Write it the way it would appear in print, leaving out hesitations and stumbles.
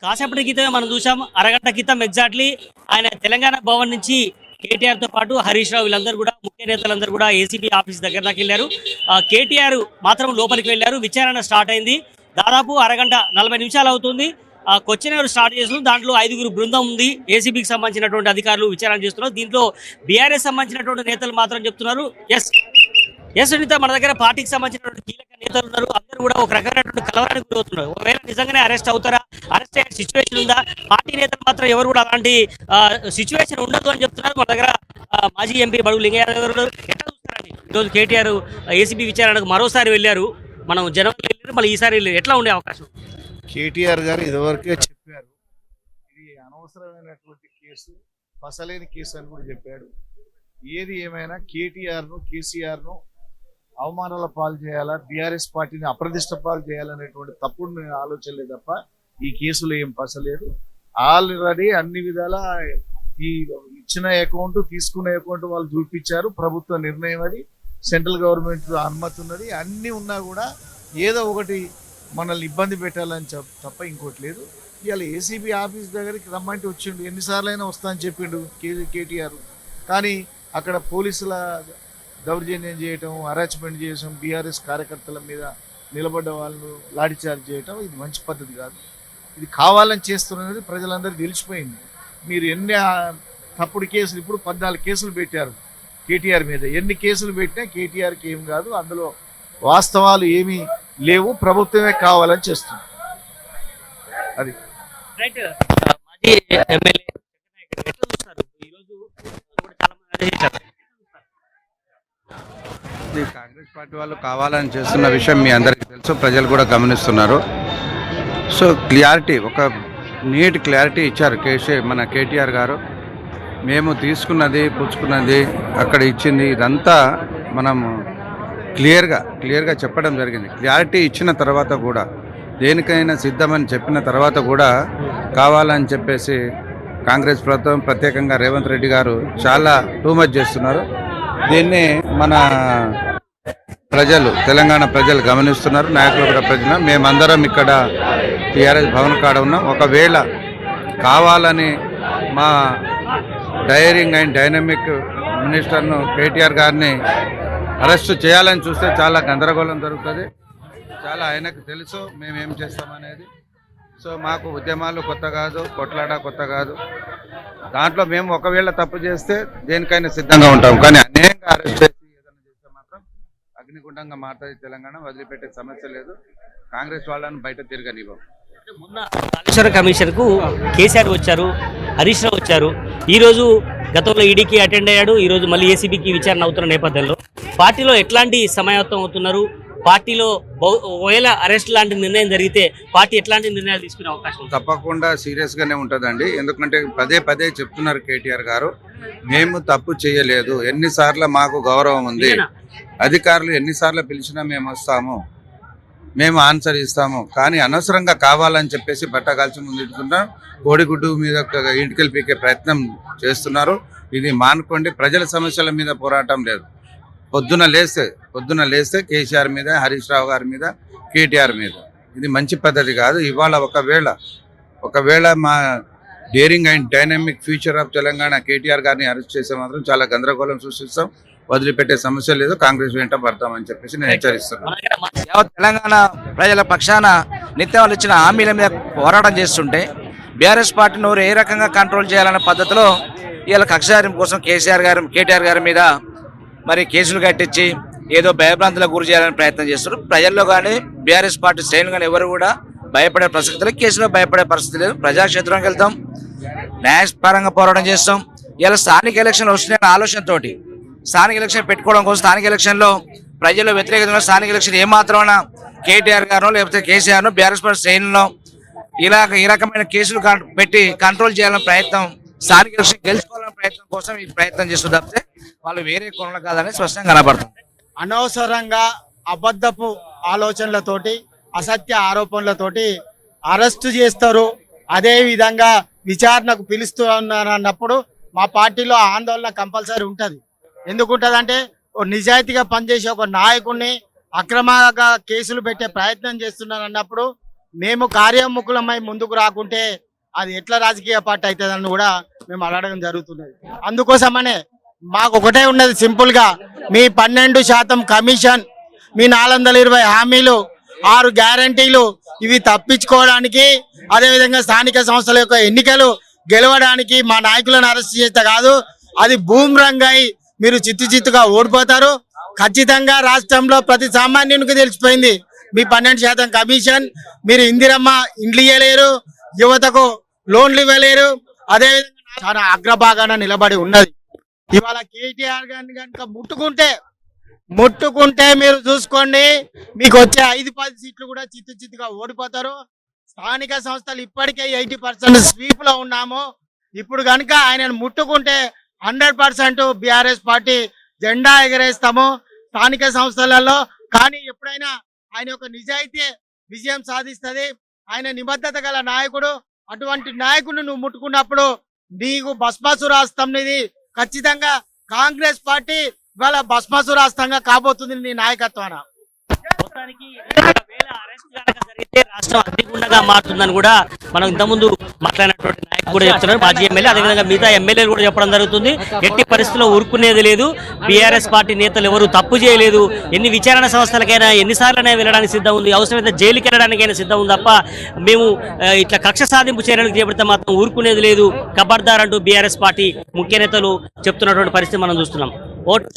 కాసేపటి క్రితమే మనం చూసాం, అరగంట క్రితం ఎగ్జాక్ట్లీ ఆయన తెలంగాణ భవన్ నుంచి కేటీఆర్ తో పాటు హరీష్ రావు వీళ్ళందరూ కూడా ముఖ్య నేతలందరూ కూడా ఏసీబీ ఆఫీస్ దగ్గర దాకా వెళ్ళారు. కేటీఆర్ మాత్రం లోపలికి వెళ్ళారు. విచారణ స్టార్ట్ అయింది. దాదాపు అరగంట 40 నిమిషాలు అవుతుంది. క్వశ్చన్ అవర్ స్టార్ట్ చేస్తున్నారు. దాంట్లో 5గురు బృందం ఉంది. ఏసీబీకి సంబంధించినటువంటి అధికారులు విచారణ చేస్తున్నారు. దీంట్లో బీఆర్ఎస్ సంబంధించినటువంటి నేతలు మాత్రం చెప్తున్నారు ఎస్ సునీత, మన దగ్గర పార్టీకి సంబంధించినటువంటి కీలక నేతలు ఉన్నారు. అందరూ కూడా ఒక రకమైనటువంటి కలవరానికి గురవుతున్నారు. ఒకవేళ నిజంగానే అరెస్ట్ అవుతారా, అరెస్ట్ అయ్యే సిచ్యువేషన్ ఉందా? పార్టీ నేతలు మాత్రం ఎవరు కూడా అలాంటి సిచ్యువేషన్ ఉండదు అని చెప్తున్నారు. మన దగ్గర మాజీ ఎంపీ బడుగు లింగయ్య గారు ఎట్లా చూస్తారండి? ఈరోజు కేటీఆర్ ఏసీబీ విచారణకు మరోసారి వెళ్ళారు. మనం జనవరి వెళ్ళారు, మళ్ళీ ఈసారి వెళ్ళారు. ఎట్లా ఉండే అవకాశం? కేటీఆర్ గారు ఇదివరకే చెప్పారు, ఇది అనవసరమైనటువంటి కేసు, పసలేని కేసు అని కూడా చెప్పాడు. ఏది ఏమైనా కేసీఆర్ను అవమానాల పాలు చేయాలా, బీఆర్ఎస్ పార్టీని అప్రదిష్ట పాలు చేయాలనేటువంటి తప్పుడు ఆలోచనలే తప్ప ఈ కేసులో ఏం పసలేదు. ఆల్రెడీ అన్ని విధాల ఈ ఇచ్చిన అకౌంట్ తీసుకునే అకౌంట్ వాళ్ళు చూపించారు. ప్రభుత్వ నిర్ణయం అది, సెంట్రల్ గవర్నమెంట్ అనుమతి ఉన్నది. అన్నీ ఉన్నా కూడా ఏదో ఒకటి మనల్ని ఇబ్బంది పెట్టాలని తప్ప ఇంకోటి లేదు. ఇవాళ ఏసీబీ ఆఫీస్ దగ్గరికి రమ్మంటే వచ్చిండు, ఎన్నిసార్లు అయినా వస్తా అని చెప్పిండు కేటీఆర్. కానీ అక్కడ పోలీసుల దౌర్జన్యం చేయటం, అరాచ్మెంట్ చేయటం, బీఆర్ఎస్ కార్యకర్తల మీద నిలబడ్డ వాళ్ళు లాఠీచార్జ్ చేయటం ఇది మంచి పద్ధతి కాదు. ఇది కావాలని చేస్తున్నది ప్రజలందరూ తెలిసిపోయింది. మీరు ఎన్ని తప్పుడు కేసులు, ఇప్పుడు 14 కేసులు పెట్టారు కేటీఆర్ మీద. ఎన్ని కేసులు పెట్టినా కేటీఆర్కి ఏం కాదు, అందులో వాస్తవాలు ఏమీ లేవు. ప్రభుత్వమే కావాలని చేస్తుంది. అది రైట్. మాజీ ఎమ్మెల్యే ఈరోజు చాలా మంది కాంగ్రెస్ పార్టీ వాళ్ళు కావాలని చేస్తున్న విషయం మీ అందరికీ తెలుసు, ప్రజలు కూడా గమనిస్తున్నారు. సో క్లారిటీ, ఒక నీట్ క్లారిటీ ఇచ్చారు మన కేటీఆర్ గారు. మేము తీసుకున్నది, పుచ్చుకున్నది, అక్కడ ఇచ్చింది, ఇదంతా మనం క్లియర్గా చెప్పడం జరిగింది. క్లారిటీ ఇచ్చిన తర్వాత కూడా, దేనికైనా సిద్ధమని చెప్పిన తర్వాత కూడా కావాలని చెప్పేసి కాంగ్రెస్ ప్రభుత్వం, ప్రత్యేకంగా రేవంత్ రెడ్డి గారు చాలా టూ మచ్ చేస్తున్నారు. దీన్ని మన తెలంగాణ ప్రజలు గమనిస్తున్నారు, నాయకులు కూడా ప్రజలు. మేమందరం ఇక్కడ టీఆర్ఎస్ భవన్ కాడ ఉన్నాం. ఒకవేళ కావాలని మా డైరింగ్ అండ్ డైనమిక్ మినిస్టర్ను కేటీఆర్ గారిని అరెస్ట్ చేయాలని చూస్తే చాలా గందరగోళం జరుగుతుంది. చాలా ఆయనకు తెలుసు మేమేం చేస్తామనేది. సో మాకు ఉద్యమాలు కొత్త కాదు, కొట్లాట కొత్త కాదు. దాంట్లో మేము ఒకవేళ తప్పు చేస్తే దేనికైనా సిద్ధంగా ఉంటాం. కానీ అనేక అరెస్ట్ చేసి ఏదైనా చేస్తే మాత్రం అగ్నిగుండంగా మారుతుంది తెలంగాణ. వదిలిపెట్టే సమస్య లేదు. కాంగ్రెస్ వాళ్ళని బయట తిరగనివ్వం. మొన్న కాళేశ్వర కమిషన్కు కేసీఆర్ వచ్చారు, హరీష్ రావు వచ్చారు. ఈరోజు గతంలో ఈడీకి అటెండ్ అయ్యాడు. ఈరోజు మళ్ళీ ఏసీబీకి విచారణ అవుతున్న నేపథ్యంలో పార్టీలో ఎట్లాంటి సమాయత్తం అవుతున్నారు? పార్టీలో ఒకవేళ అరెస్ట్ లాంటి నిర్ణయం జరిగితే పార్టీ ఎట్లాంటి నిర్ణయాలు తీసుకునే అవకాశం? తప్పకుండా సీరియస్గానే ఉంటుందండి. ఎందుకంటే పదే చెప్తున్నారు కేటీఆర్ గారు, మేము తప్పు చేయలేదు, ఎన్నిసార్లు మాకు గౌరవం ఉంది, అధికారులు ఎన్నిసార్లు పిలిచినా మేము వస్తాము, మేము ఆన్సర్ ఇస్తాము. కానీ అనవసరంగా కావాలని చెప్పేసి బట్టగాల్చి ముందుకుంటాం, కోడిగుడ్డు మీద ఇంటికి పీకే ప్రయత్నం చేస్తున్నారు. ఇది మానుకోండి. ప్రజల సమస్యల మీద పోరాటం లేదు. పొద్దున లేస్తే కేసీఆర్ మీద, హరీష్ రావు గారి మీద, కేటీఆర్ మీద, ఇది మంచి పద్ధతి కాదు. ఇవాళ ఒకవేళ మా daring and dynamic future of Telangana KTR గారిని అరెస్ట్ చేస్తే మాత్రం చాలా గందరగోళం సృష్టిస్తాం. వదిలిపెట్టే సమస్య లేదు. కాంగ్రెస్ వెంట పడతామని చెప్పేసి నేను హెచ్చరిస్తున్నాను. తెలంగాణ ప్రజల పక్షాన నిత్యం వాళ్ళు ఇచ్చిన హామీల మీద పోరాటం చేస్తుంటే బీఆర్ఎస్ పార్టీ నోరు ఏ రకంగా కంట్రోల్ చేయాలనే పద్ధతిలో ఇవాళ కక్షారం కోసం కేటీఆర్ గారి మీద మరి కేసులు కట్టించి ఏదో భయభ్రాంతులకు గురి చేయాలని ప్రయత్నం చేస్తారు. ప్రజల్లో కానీ బీఆర్ఎస్ పార్టీ శ్రేణులు కానీ ఎవరు కూడా భయపడే ప్రసక్తి లేదు, కేసులో భయపడే పరిస్థితి లేదు. ప్రజాక్షేత్రంకి వెళ్తాం, న్యాయపరంగా పోరాటం చేస్తాం. ఇలా స్థానిక ఎలక్షన్లు వస్తున్నాయన్న ఆలోచనతో స్థానిక ఎలక్షన్ పెట్టుకోవడం కోసం, స్థానిక ఎలక్షన్లో ప్రజల్లో వ్యతిరేకత స్థానిక ఎలక్షన్ ఏమాత్రమైనా కేటీఆర్ గారు లేకపోతే కేసీఆర్ను బీఆర్ఎస్ పార్టీ శ్రేణుల్లో ఈ రకమైన కేసులు పెట్టి కంట్రోల్ చేయాలని ప్రయత్నం, స్థానిక ఎలక్షన్ గెలుచుకోవాలనే ప్రయత్నం కోసం ఈ ప్రయత్నం చేస్తూ తప్పితే వాళ్ళు వేరే కోణంలో కాదని స్పష్టంగా కనబడుతుంది. అనవసరంగా అబద్ధపు ఆలోచనలతోటి, అసత్య ఆరోపణలతోటి అరెస్టు చేస్తారు. అదే విధంగా విచారణకు పిలుస్తూ ఉన్నారన్నప్పుడు మా పార్టీలో ఆందోళన కంపల్సరీ ఉంటుంది. ఎందుకుంటుందంటే నిజాయితీగా పనిచేసే ఒక నాయకుడిని అక్రమంగా కేసులు పెట్టే ప్రయత్నం చేస్తున్నారు అన్నప్పుడు మేము కార్యోముఖులమై ముందుకు రాకుంటే అది ఎట్లా రాజకీయ పార్టీ అవుతుందని కూడా మేము అడగడం జరుగుతున్నది. అందుకోసమనే మాకు ఒకటే ఉన్నది సింపుల్ గా, మీ 12% కమిషన్, మీ 420 హామీలు, 6 గ్యారంటీలు ఇవి తప్పించుకోవడానికి, అదేవిధంగా స్థానిక సంస్థల యొక్క ఎన్నికలు గెలవడానికి మా నాయకులను అరెస్ట్ చేస్తే కాదు, అది బూమ్రంగై మీరు చిత్తుగా ఓడిపోతారు. ఖచ్చితంగా రాష్ట్రంలో ప్రతి సామాన్యునికి తెలిసిపోయింది మీ 12% కమిషన్, మీరు ఇందిరమ్మ ఇండ్లు ఇవ్వలేరు, యువతకు లోన్లు ఇవ్వలేరు, అదేవిధంగా చాలా అగ్రభాగాన నిలబడి ఉన్నది. ఇవాళ కేటీఆర్ గారిని కనుక ముట్టుకుంటే మీరు చూసుకోండి, మీకు వచ్చే 5-10 సీట్లు కూడా చిత్తుగా ఓడిపోతారు. స్థానిక సంస్థలు ఇప్పటికే 80% స్వీప్ లో ఉన్నాము. ఇప్పుడు కనుక ఆయనను ముట్టుకుంటే 100% బీఆర్ఎస్ పార్టీ జెండా ఎగరేస్తాము స్థానిక సంస్థలలో. కానీ ఎప్పుడైనా ఆయన ఒక నిజాయితీ విజయం సాధిస్తుంది. ఆయన నిబద్ధత గల నాయకుడు. అటువంటి నాయకుడు నువ్వు ముట్టుకున్నప్పుడు నీకు భస్మాసురాస్తం ఇది. ఖచ్చితంగా కాంగ్రెస్ పార్టీ ఇవాళ భస్మాసురాస్తంగా కాబోతుంది నీ నాయకత్వాన. మొత్తానికి ఒకవేళ అరెస్ట్ కనుక జరిగితే రాష్ట్రం అగ్నిగుండంగా మారుతుందని కూడా మనం ఇంతకుముందు మాట్లాడినటువంటి నాయకులు కూడా చెప్తున్నారు. మాజీ ఎమ్మెల్యే, అదేవిధంగా మిగతా ఎమ్మెల్యేలు కూడా చెప్పడం జరుగుతుంది. ఎట్టి పరిస్థితుల్లో ఊరుకునేది లేదు. బీఆర్ఎస్ పార్టీ నేతలు ఎవరు తప్పు చేయలేదు. ఎన్ని విచారణ సంస్థలకైనా ఎన్నిసార్లైనా వెళ్ళడానికి సిద్ధం ఉంది, అవసరమైతే జైలుకి వెళ్ళడానికైనా సిద్ధం ఉంది తప్ప మేము ఇట్లా కక్ష సాధింపు చేయడానికి చేపడితే మాత్రం ఊరుకునేది లేదు. ఖబర్దార్ అంటూ బీఆర్ఎస్ పార్టీ ముఖ్య నేతలు చెప్తున్నటువంటి పరిస్థితి మనం చూస్తున్నాం. ఓటు